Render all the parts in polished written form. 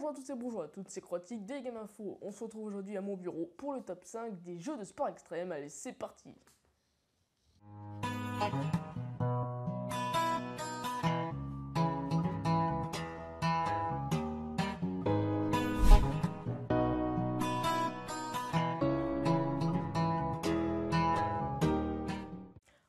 Bonjour à tous et bonjour à toutes, c'est Croatique des Game Info. On se retrouve aujourd'hui à mon bureau pour le top 5 des jeux de sport extrême. Allez, c'est parti.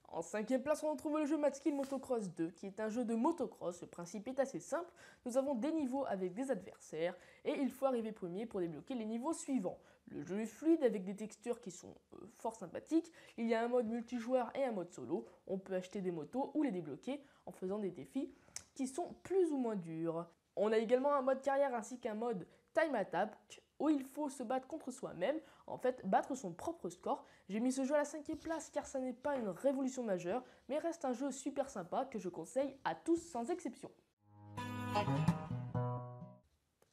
En cinquième place, on retrouve le jeu Mad Skills Motocross 2, qui est un jeu de motocross. Le principe est assez simple, nous avons des niveaux avec des adversaires, et il faut arriver premier pour débloquer les niveaux suivants. Le jeu est fluide avec des textures qui sont fort sympathiques, il y a un mode multijoueur et un mode solo, on peut acheter des motos ou les débloquer en faisant des défis qui sont plus ou moins durs. On a également un mode carrière ainsi qu'un mode time attack, où il faut se battre contre soi-même, en fait battre son propre score. J'ai mis ce jeu à la 5e place car ça n'est pas une révolution majeure, mais reste un jeu super sympa que je conseille à tous sans exception.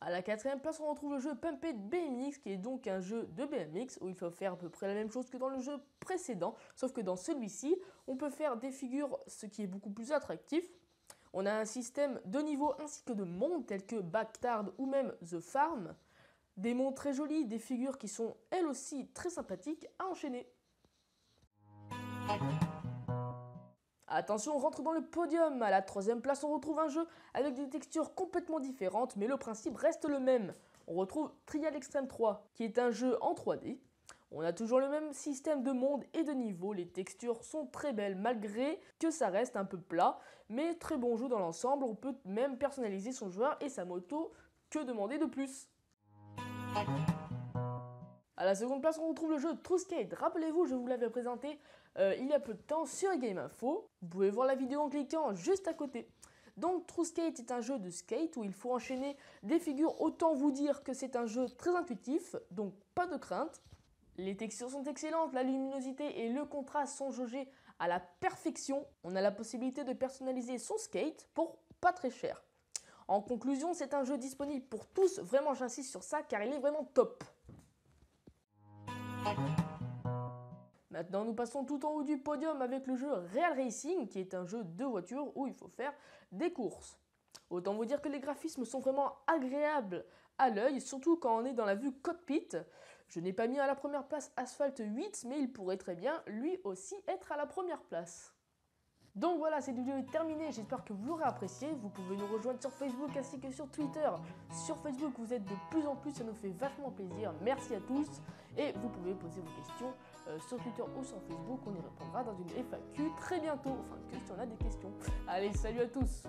À la 4e place, on retrouve le jeu Pumped BMX, qui est donc un jeu de BMX où il faut faire à peu près la même chose que dans le jeu précédent, sauf que dans celui-ci, on peut faire des figures, ce qui est beaucoup plus attractif. On a un système de niveaux ainsi que de mondes tels que Backtard ou même The Farm. Des mondes très jolis, des figures qui sont elles aussi très sympathiques à enchaîner. Attention, on rentre dans le podium. À la 3e place, on retrouve un jeu avec des textures complètement différentes, mais le principe reste le même. On retrouve Trial Extreme 3, qui est un jeu en 3D. On a toujours le même système de monde et de niveau. Les textures sont très belles malgré que ça reste un peu plat, mais très bon jeu dans l'ensemble. On peut même personnaliser son joueur et sa moto. Que demander de plus ? À la 2e place, on retrouve le jeu True Skate. Rappelez-vous, je vous l'avais présenté il y a peu de temps sur Game Info. Vous pouvez voir la vidéo en cliquant juste à côté. Donc True Skate est un jeu de skate où il faut enchaîner des figures. Autant vous dire que c'est un jeu très intuitif, donc pas de crainte. Les textures sont excellentes, la luminosité et le contraste sont jaugés à la perfection. On a la possibilité de personnaliser son skate pour pas très cher. En conclusion, c'est un jeu disponible pour tous, vraiment j'insiste sur ça car il est vraiment top. Maintenant, nous passons tout en haut du podium avec le jeu Real Racing, qui est un jeu de voiture où il faut faire des courses. Autant vous dire que les graphismes sont vraiment agréables à l'œil, surtout quand on est dans la vue cockpit. Je n'ai pas mis à la première place Asphalt 8, mais il pourrait très bien lui aussi être à la première place. Donc voilà, cette vidéo est terminée, j'espère que vous l'aurez appréciée. Vous pouvez nous rejoindre sur Facebook ainsi que sur Twitter. Sur Facebook, vous êtes de plus en plus, ça nous fait vachement plaisir. Merci à tous. Et vous pouvez poser vos questions sur Twitter ou sur Facebook. On y répondra dans une FAQ très bientôt. Enfin, que si on a des questions. Allez, salut à tous!